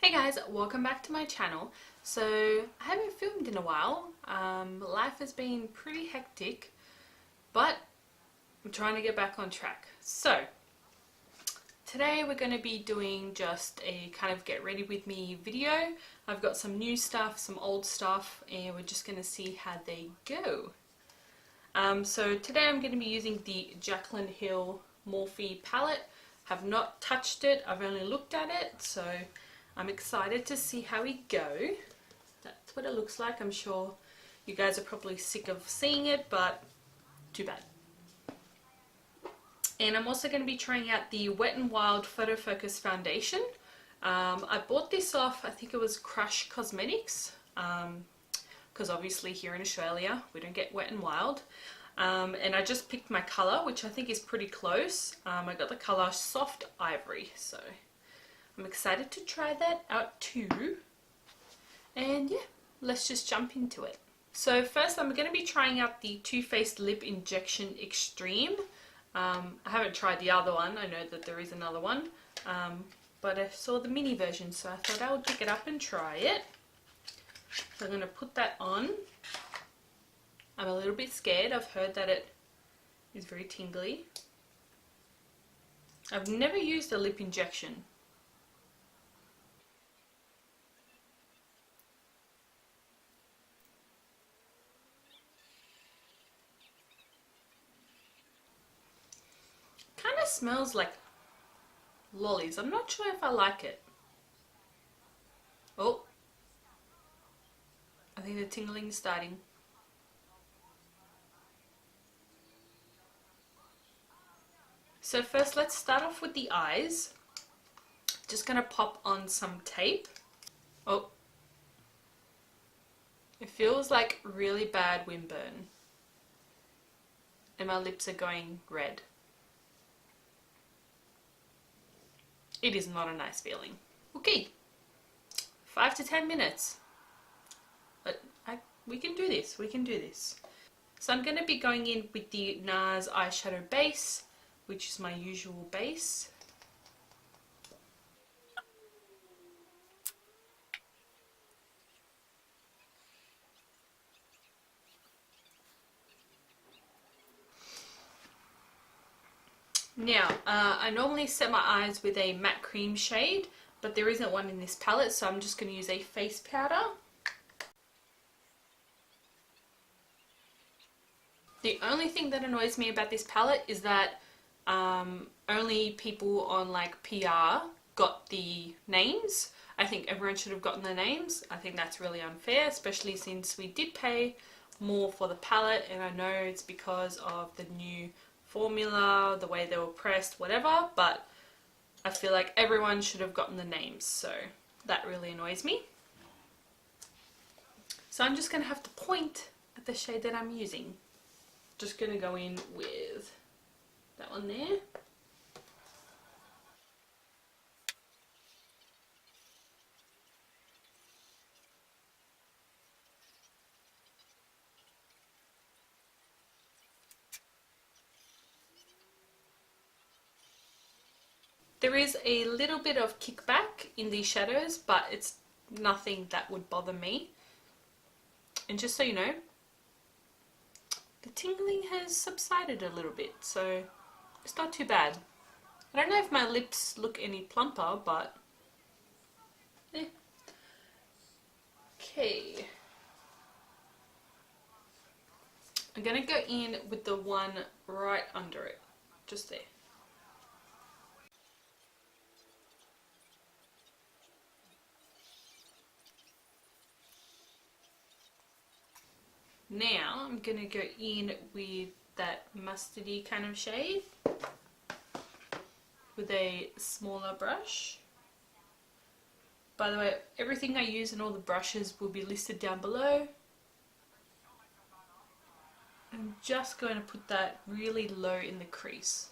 Hey guys, welcome back to my channel. So I haven't filmed in a while. Life has been pretty hectic, but I'm trying to get back on track. So today we're going to be doing just a kind of get ready with me video. I've got some new stuff, some old stuff, and we're just going to see how they go. So today I'm going to be using the Jaclyn Hill Morphe palette. Have not touched it, I've only looked at it, so I'm excited to see how we go. That's what it looks like. I'm sure you guys are probably sick of seeing it, but too bad. And I'm also going to be trying out the Wet n Wild Photo Focus Foundation. I bought this off, I think it was Crush Cosmetics, because obviously here in Australia we don't get Wet n Wild. And I just picked my colour, which I think is pretty close. I got the colour Soft Ivory, so I'm excited to try that out too. And yeah, let's just jump into it. So first I'm going to be trying out the Too Faced Lip Injection Extreme. I haven't tried the other one. I know that there is another one, but I saw the mini version, so I thought I would pick it up and try it. So I'm going to put that on. I'm a little bit scared. I've heard that it is very tingly. I've never used a lip injection. Kind of smells like lollies. I'm not sure if I like it. Oh, I think the tingling is starting. So first let's start off with the eyes. Just gonna pop on some tape. Oh, it feels like really bad windburn. And my lips are going red. It is not a nice feeling. Okay, 5 to 10 minutes. But we can do this, we can do this. So I'm gonna be going in with the Nars eyeshadow base, which is my usual base. Now, I normally set my eyes with a matte cream shade, but there isn't one in this palette, so I'm just going to use a face powder. The only thing that annoys me about this palette is that only people on like PR got the names. I think everyone should have gotten the names. I think that's really unfair, especially since we did pay more for the palette, and I know it's because of the new formula, the way they were pressed, whatever, but I feel like everyone should have gotten the names, so that really annoys me. So I'm just going to have to point at the shade that I'm using. Just going to go in with that one there. There is a little bit of kickback in these shadows, but it's nothing that would bother me. And just so you know, the tingling has subsided a little bit, so it's not too bad. I don't know if my lips look any plumper, but eh. Okay. I'm going to go in with the one right under it, just there. Now I'm going to go in with that mustardy kind of shade with a smaller brush. By the way, everything I use and all the brushes will be listed down below. I'm just going to put that really low in the crease.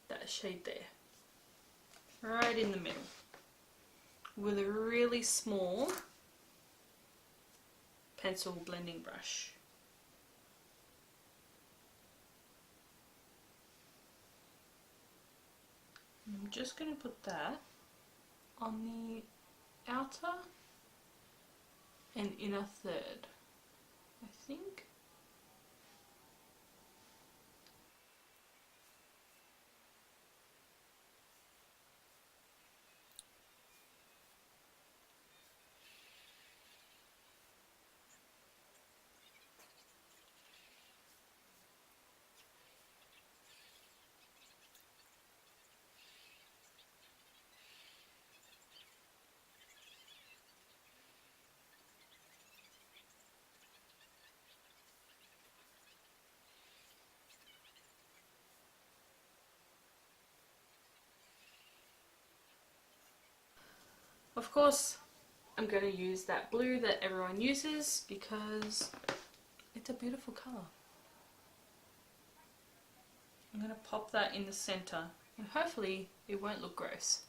That shade there. Right in the middle. With a really small pencil blending brush. I'm just going to put that on the outer and inner third, I think. Of course, I'm going to use that blue that everyone uses because it's a beautiful colour. I'm going to pop that in the centre and hopefully it won't look gross.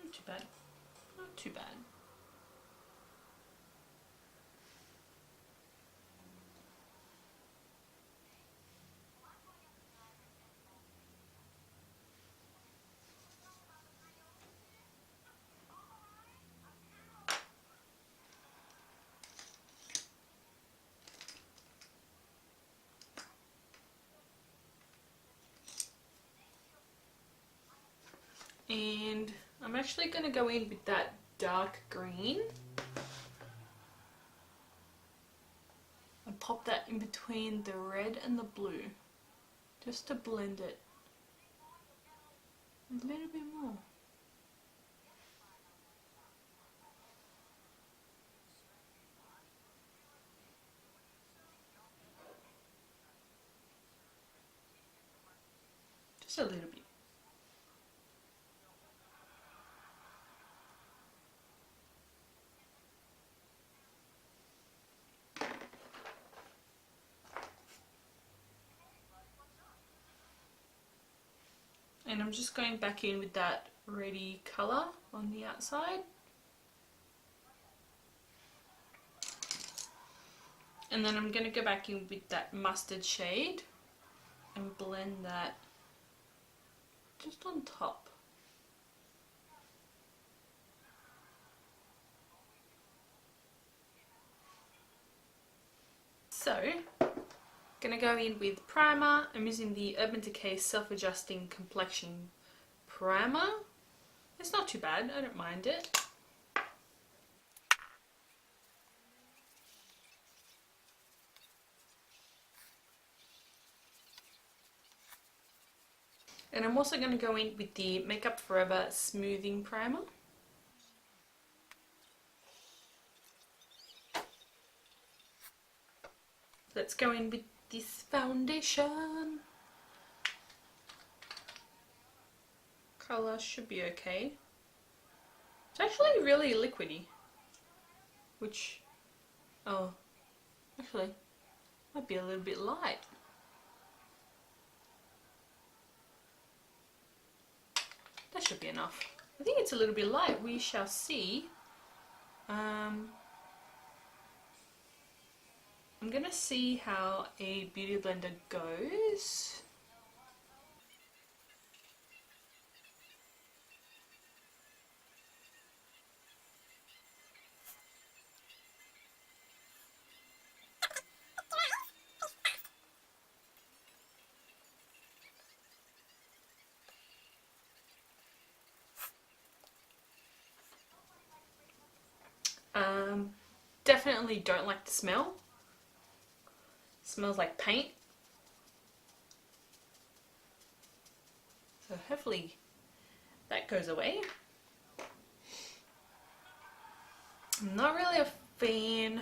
Not too bad. Not too bad. And I'm actually going to go in with that dark green and pop that in between the red and the blue just to blend it a little bit more. Just a little bit. And I'm just going back in with that reddy colour on the outside. And then I'm going to go back in with that mustard shade and blend that just on top. So, gonna go in with primer. I'm using the Urban Decay Self-Adjusting Complexion Primer. It's not too bad, I don't mind it. And I'm also going to go in with the Makeup Forever Smoothing Primer. Let's go in with this foundation. Colour should be okay. It's actually really liquidy, which, oh, actually, might be a little bit light. That should be enough. I think it's a little bit light. We shall see. I'm gonna see how a beauty blender goes. Definitely don't like the smell. Smells like paint. So hopefully that goes away. I'm not really a fan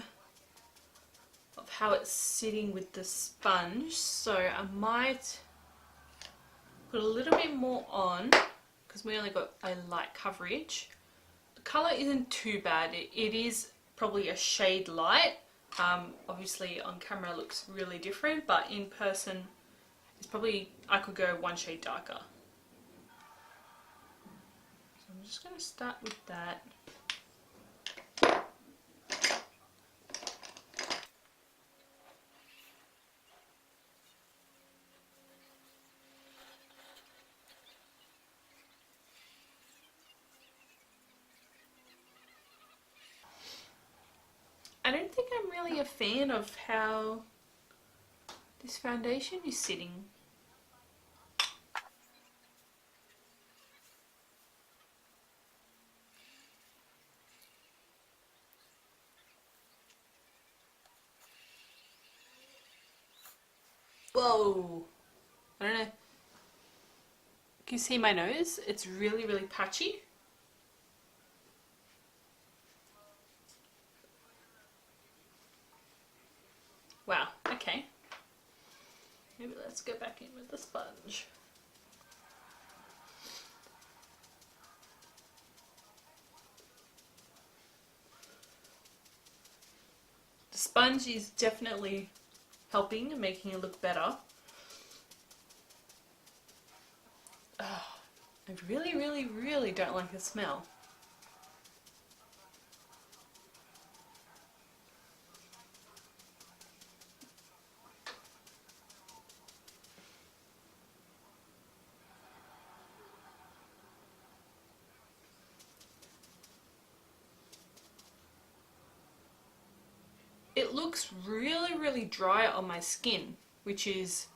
of how it's sitting with the sponge, so I might put a little bit more on because we only got a light coverage. The colour isn't too bad. It is probably a shade light. Obviously on camera it looks really different, but in person it's probably, I could go one shade darker. So I'm just going to start with that. I don't think I'm really a fan of how this foundation is sitting. Whoa! I don't know. Can you see my nose? It's really, really patchy. Wow, okay. Maybe let's go back in with the sponge. The sponge is definitely helping and making it look better. Oh, I really, really, really don't like the smell. It looks really, really dry on my skin, which is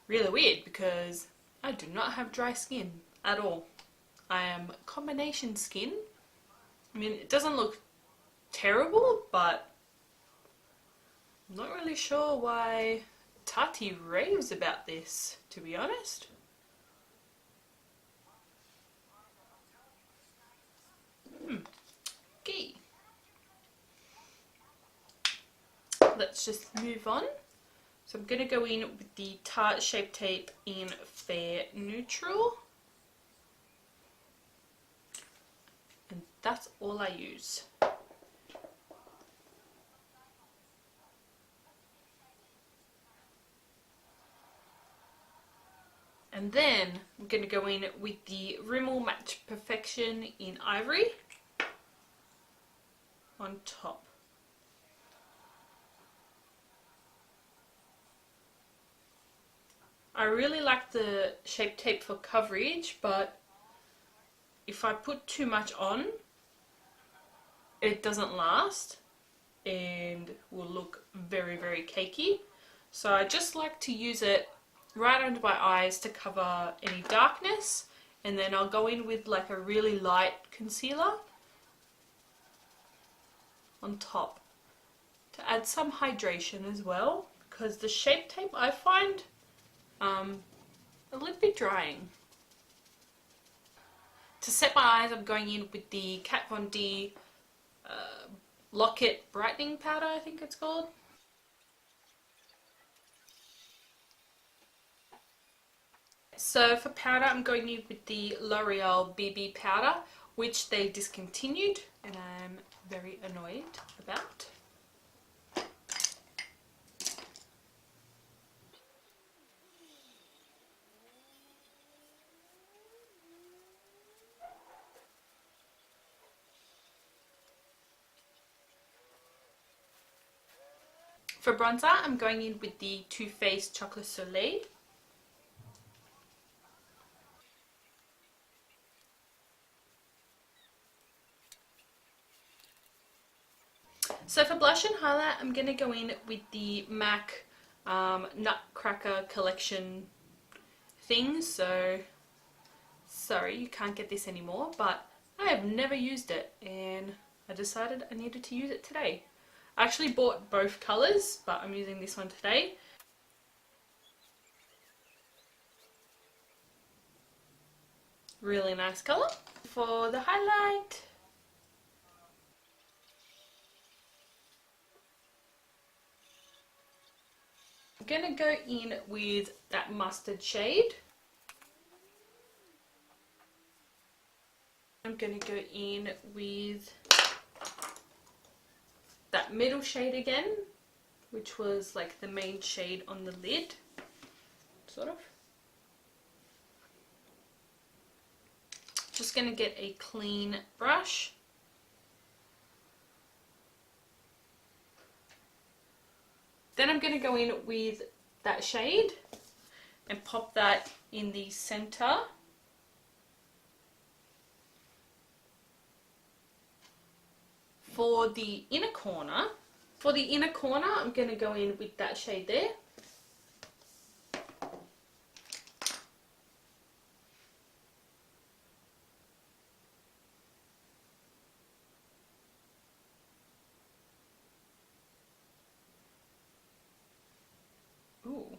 really weird because I do not have dry skin at all. I am combination skin. I mean, it doesn't look terrible, but I'm not really sure why Tarte raves about this, to be honest. Okay. Let's just move on. So I'm going to go in with the Tarte Shape Tape in Fair Neutral. And that's all I use. And then I'm going to go in with the Rimmel Match Perfection in Ivory on top. I really like the Shape Tape for coverage, but if I put too much on, it doesn't last and will look very, very cakey. So I just like to use it right under my eyes to cover any darkness, and then I'll go in with like a really light concealer on top to add some hydration as well, because the Shape Tape I find a little bit drying. To set my eyes, I'm going in with the Kat Von D Locket Brightening Powder, I think it's called. So for powder, I'm going in with the Loreal BB powder, which they discontinued, and I'm very annoyed about. For bronzer, I'm going in with the Too Faced Chocolate Soleil. So for blush and highlight, I'm going to go in with the MAC Nutcracker collection things. So, sorry you can't get this anymore, but I have never used it and I decided I needed to use it today. I actually bought both colours, but I'm using this one today. Really nice colour. For the highlight, I'm going to go in with that mustard shade. I'm going to go in with that middle shade again, which was like the main shade on the lid, sort of. Just going to get a clean brush. Then I'm going to go in with that shade and pop that in the center. For the inner corner, I'm going to go in with that shade there. Ooh.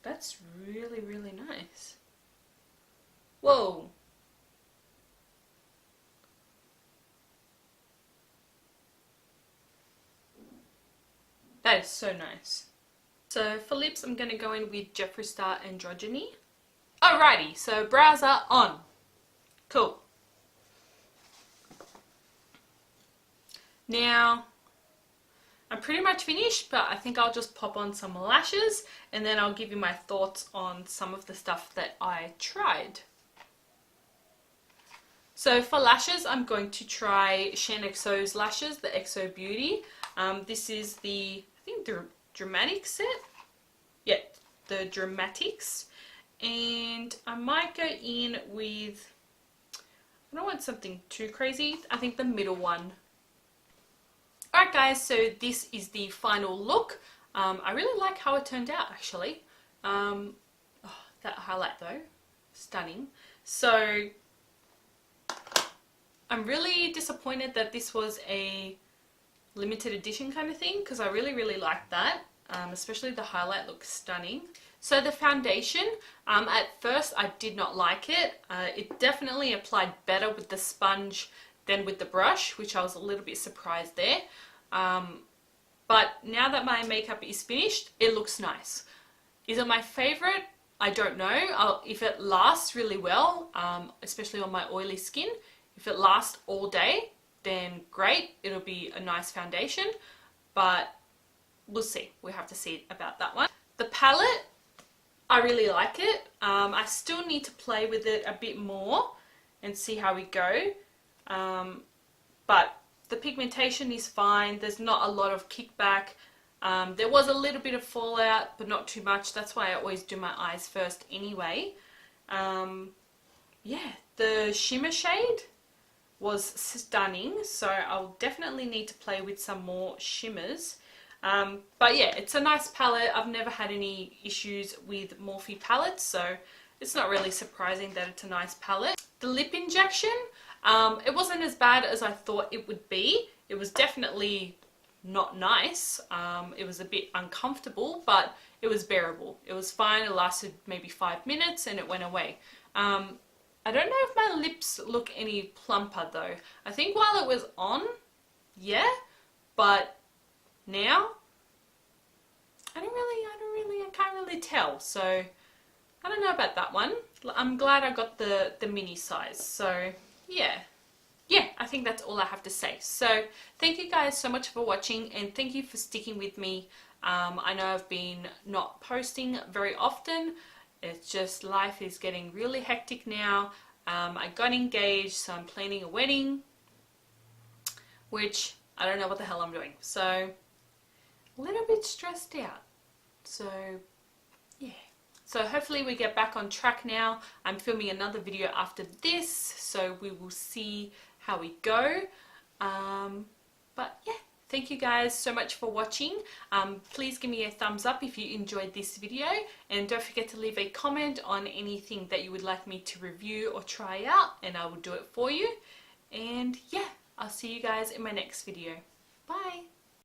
That's really, really nice. Whoa. That is so nice. So for lips, I'm going to go in with Jefree Star Androgyny. Alrighty, so brows are on. Cool. Now, I'm pretty much finished, but I think I'll just pop on some lashes and then I'll give you my thoughts on some of the stuff that I tried. So for lashes, I'm going to try XO's lashes, the xobeauty. This is the, I think the dramatic set. Yeah, the dramatics. And I might go in with, I don't want something too crazy. I think the middle one. Alright guys, so this is the final look. I really like how it turned out actually. Oh, that highlight though, stunning. So I'm really disappointed that this was a limited edition kind of thing because I really, really liked that. Especially the highlight looks stunning. So the foundation, at first I did not like it. It definitely applied better with the sponge than with the brush, which I was a little bit surprised there. But now that my makeup is finished, it looks nice. Is it my favorite? I don't know. If it lasts really well, especially on my oily skin, if it lasts all day, then great, it'll be a nice foundation, but we'll see. We have to see about that one. The palette, I really like it. I still need to play with it a bit more and see how we go. But the pigmentation is fine. There's not a lot of kickback. There was a little bit of fallout, but not too much. That's why I always do my eyes first anyway. Yeah, the shimmer shade was stunning, so I'll definitely need to play with some more shimmers. But yeah, it's a nice palette. I've never had any issues with Morphe palettes, so it's not really surprising that it's a nice palette. The lip injection, it wasn't as bad as I thought it would be. It was definitely not nice. It was a bit uncomfortable, but it was bearable. It was fine. It lasted maybe 5 minutes and it went away. I don't know if my lips look any plumper though. I think while it was on, yeah, but now I can't really tell. So I don't know about that one. I'm glad I got the mini size. So yeah, I think that's all I have to say. So thank you guys so much for watching and thank you for sticking with me. I know I've been not posting very often. It's just life is getting really hectic now. I got engaged, so I'm planning a wedding, which I don't know what the hell I'm doing. So a little bit stressed out. So yeah. So hopefully we get back on track now. I'm filming another video after this, so we will see how we go. But yeah. Thank you guys so much for watching. Please give me a thumbs up if you enjoyed this video and don't forget to leave a comment on anything that you would like me to review or try out and I will do it for you. And yeah, I'll see you guys in my next video. Bye!